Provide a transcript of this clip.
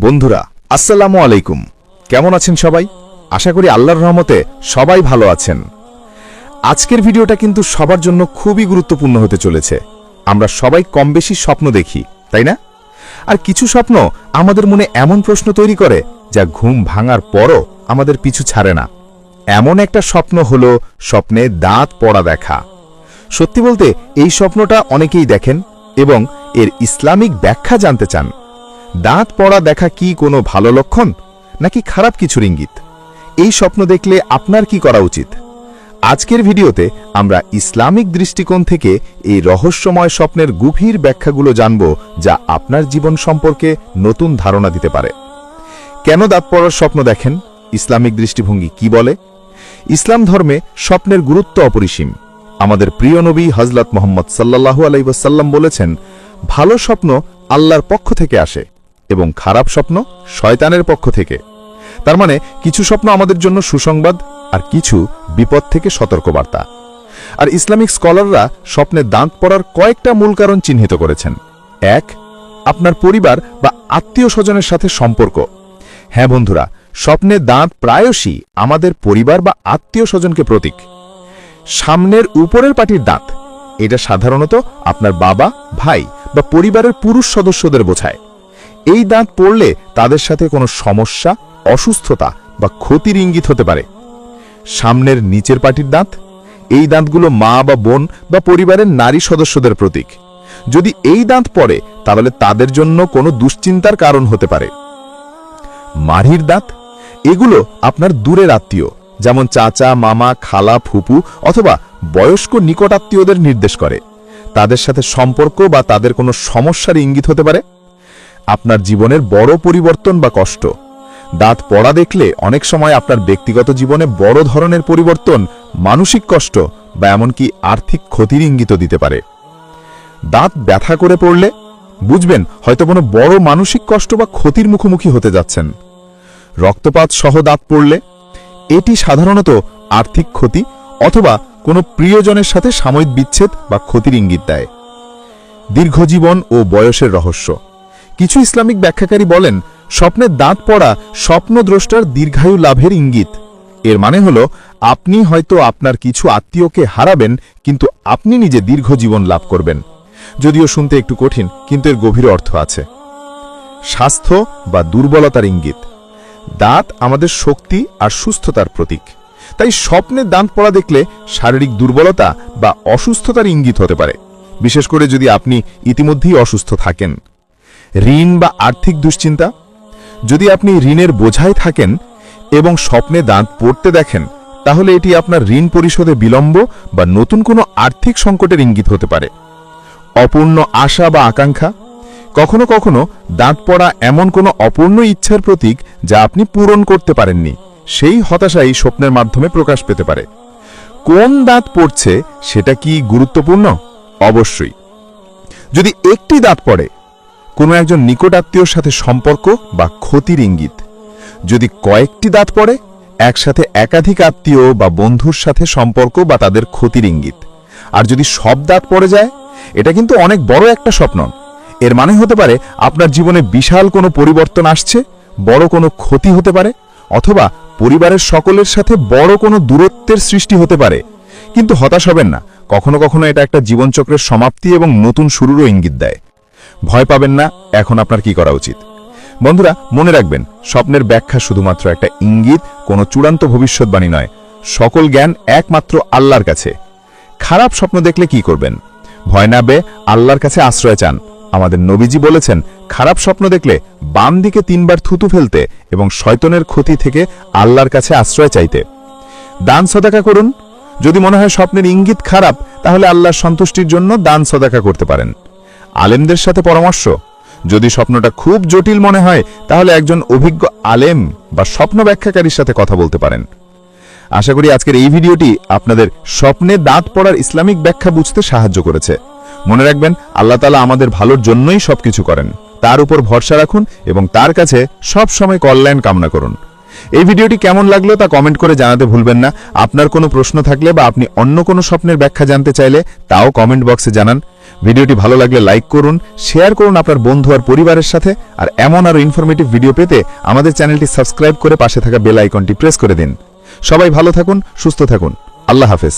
বন্ধুরা আসসালামু আলাইকুম, কেমন আছেন সবাই? আশা করি আল্লাহর রহমতে সবাই ভালো আছেন। আজকের ভিডিওটা কিন্তু সবার জন্য খুবই গুরুত্বপূর্ণ হতে চলেছে। আমরা সবাই কম বেশি স্বপ্ন দেখি, তাই না? আর কিছু স্বপ্ন আমাদের মনে এমন প্রশ্ন তৈরি করে যা ঘুম ভাঙার পরও আমাদের পিছু ছাড়ে না। এমন একটা স্বপ্ন হলো স্বপ্নে দাঁত পড়া দেখা। সত্যি বলতে এই স্বপ্নটা অনেকেই দেখেন এবং এর ইসলামিক ব্যাখ্যা জানতে চান। দাঁত পড়া দেখা কি কোনো ভালো লক্ষণ নাকি খারাপ কিছুর ইঙ্গিত? এই স্বপ্ন দেখলে আপনার কি করা উচিত? আজকের ভিডিওতে আমরা ইসলামিক দৃষ্টিকোণ থেকে এই রহস্যময় স্বপ্নের গভীর ব্যাখ্যাগুলো জানব, যা আপনার জীবন সম্পর্কে নতুন ধারণা দিতে পারে। কেন দাঁত পড়ার স্বপ্ন দেখেন? ইসলামিক দৃষ্টিভঙ্গি কি বলে? ইসলাম ধর্মে স্বপ্নের গুরুত্ব অপরিসীম। আমাদের প্রিয় নবী হযরত মুহাম্মদ সাল্লাল্লাহু আলাইহি ওয়াসাল্লাম বলেছেন, ভালো স্বপ্ন আল্লাহর পক্ষ থেকে আসে এবং খারাপ স্বপ্ন শয়তানের পক্ষ থেকে। তার মানে কিছু স্বপ্ন আমাদের জন্য সুসংবাদ আর কিছু বিপদ থেকে সতর্কবার্তা। আর ইসলামিক স্কলাররা স্বপ্নে দাঁত পড়ার কয়েকটা মূল কারণ চিহ্নিত করেছেন। ১. আপনার পরিবার বা আত্মীয় স্বজনের সাথে সম্পর্ক। হ্যাঁ বন্ধুরা, স্বপ্নে দাঁত প্রায়শই আমাদের পরিবার বা আত্মীয় স্বজনকে প্রতীক। সামনের উপরের পাটির দাঁত, এটা সাধারণত আপনার বাবা, ভাই বা পরিবারের পুরুষ সদস্যদের বোঝায়। এই দাঁত পড়লে তাদের সাথে কোনো সমস্যা, অসুস্থতা বা ক্ষতির ইঙ্গিত হতে পারে। সামনের নিচের পাটির দাঁত, এই দাঁতগুলো মা বা বোন বা পরিবারের নারী সদস্যদের প্রতীক। যদি এই দাঁত পড়ে তাহলে তাদের জন্য কোনো দুশ্চিন্তার কারণ হতে পারে। মাড়ির দাঁত, এগুলো আপনার দূরের আত্মীয়, যেমন চাচা, মামা, খালা, ফুপু অথবা বয়স্ক নিকটাত্মীয়দের নির্দেশ করে। তাদের সাথে সম্পর্ক বা তাদের কোনো সমস্যার ইঙ্গিত হতে পারে। আপনার জীবনের বড় পরিবর্তন বা কষ্ট। দাঁত পড়া দেখলে অনেক সময় আপনার ব্যক্তিগত জীবনে বড় ধরনের পরিবর্তন, মানসিক কষ্ট বা এমনকি আর্থিক ক্ষতির ইঙ্গিত দিতে পারে। দাঁত ব্যথা করে পড়লে বুঝবেন হয়তো কোনো বড় মানসিক কষ্ট বা ক্ষতির মুখোমুখি হতে যাচ্ছেন। রক্তপাত সহ দাঁত পড়লে এটি সাধারণত আর্থিক ক্ষতি অথবা কোনো প্রিয়জনের সাথে সাময়িক বিচ্ছেদ বা ক্ষতির ইঙ্গিত দেয়। দীর্ঘজীবন ও বয়সের রহস্য। কিছু ইসলামিক ব্যাখ্যাকারী বলেন, স্বপ্নের দাঁত পড়া স্বপ্নদ্রষ্টার দীর্ঘায়ু লাভের ইঙ্গিত। এর মানে হল আপনি হয়তো আপনার কিছু আত্মীয়কে হারাবেন, কিন্তু আপনি নিজে দীর্ঘজীবন লাভ করবেন। যদিও শুনতে একটু কঠিন, কিন্তু এর গভীর অর্থ আছে। স্বাস্থ্য বা দুর্বলতার ইঙ্গিত। দাঁত আমাদের শক্তি আর সুস্থতার প্রতীক। তাই স্বপ্নে দাঁত পড়া দেখলে শারীরিক দুর্বলতা বা অসুস্থতার ইঙ্গিত হতে পারে, বিশেষ করে যদি আপনি ইতিমধ্যেই অসুস্থ থাকেন। ঋণ বা আর্থিক দুশ্চিন্তা। যদি আপনি ঋণের বোঝায় থাকেন এবং স্বপ্নে দাঁত পড়তে দেখেন, তাহলে এটি আপনার ঋণ পরিশোধে বিলম্ব বা নতুন কোনো আর্থিক সংকটের ইঙ্গিত হতে পারে। অপূর্ণ আশা বা আকাঙ্ক্ষা। কখনো কখনো দাঁত পড়া এমন কোনো অপূর্ণ ইচ্ছার প্রতীক যা আপনি পূরণ করতে পারেননি। সেই হতাশাই স্বপ্নের মাধ্যমে প্রকাশ পেতে পারে। কোন দাঁত পড়ছে সেটা কি গুরুত্বপূর্ণ? অবশ্যই। যদি একটি দাঁত পড়ে, কোনো একজন নিকটাত্মীয়র সাথে সম্পর্ক বা ক্ষতির ইঙ্গিত। যদি কয়েকটি দাঁত পড়ে, একসাথে একাধিক আত্মীয় বা বন্ধুর সাথে সম্পর্ক বা তাদের ক্ষতির ইঙ্গিত। আর যদি সব দাঁত পড়ে যায়, এটা কিন্তু অনেক বড় একটা স্বপ্ন। এর মানে হতে পারে আপনার জীবনে বিশাল কোনো পরিবর্তন আসছে, বড় কোনো ক্ষতি হতে পারে অথবা পরিবারের সকলের সাথে বড় কোনো দূরত্বের সৃষ্টি হতে পারে। কিন্তু হতাশ হবেন না, কখনো কখনো এটা একটা জীবনচক্রের সমাপ্তি এবং নতুন শুরুরও ইঙ্গিত দেয়। ভয় পাবেন না। এখন আপনার কি করা উচিত? বন্ধুরা, মনে রাখবেন, স্বপ্নের ব্যাখ্যা শুধুমাত্র একটা ইঙ্গিত, কোনো চূড়ান্ত ভবিষ্যৎবাণী নয়। সকল জ্ঞান একমাত্র আল্লাহর কাছে। খারাপ স্বপ্ন দেখলে কি করবেন? ভয় না পেয়ে আল্লাহর কাছে আশ্রয় চান। আমাদের নবীজি বলেছেন, খারাপ স্বপ্ন দেখলে বাম দিকে 3 বার থুতু ফেলতে এবং শয়তানের ক্ষতি থেকে আল্লাহর কাছে আশ্রয় চাইতে। দান সদাকা করুন। যদি মনে হয় স্বপ্নের ইঙ্গিত খারাপ, তাহলে আল্লাহর সন্তুষ্টির জন্য দান সদাকা করতে পারেন। আলেমদের সাথে পরামর্শ। যদি স্বপ্নটা খুব জটিল মনে হয়, তাহলে একজন অভিজ্ঞ আলেম বা স্বপ্ন ব্যাখ্যাকারীর সাথে কথা বলতে পারেন। আশা করি আজকের এই ভিডিওটি আপনাদের স্বপ্নে দাঁত পড়ার ইসলামিক ব্যাখ্যা বুঝতে সাহায্য করেছে। মনে রাখবেন, আল্লাহ তাআলা আমাদের ভালোর জন্যই সবকিছু করেন। তার উপর ভরসা রাখুন এবং তার কাছে সব সময় কল্যাণ কামনা করুন। এই ভিডিওটি কেমন লাগলো তা কমেন্ট করে জানাতে ভুলবেন না। আপনার কোনো প্রশ্ন থাকলে বা আপনি অন্য কোনো স্বপ্নের ব্যাখ্যা জানতে চাইলে তাও কমেন্ট বক্সে জানান। ভিডিওটি ভালো লাগলে লাইক করুন, শেয়ার করুন আপনার বন্ধু আর পরিবারের সাথে। আর এমন আরো ইনফরমেটিভ ভিডিও পেতে আমাদের চ্যানেলটি সাবস্ক্রাইব করে পাশে থাকা বেল আইকনটি প্রেস করে দিন। সবাই ভালো থাকুন, সুস্থ থাকুন। আল্লাহ হাফেজ।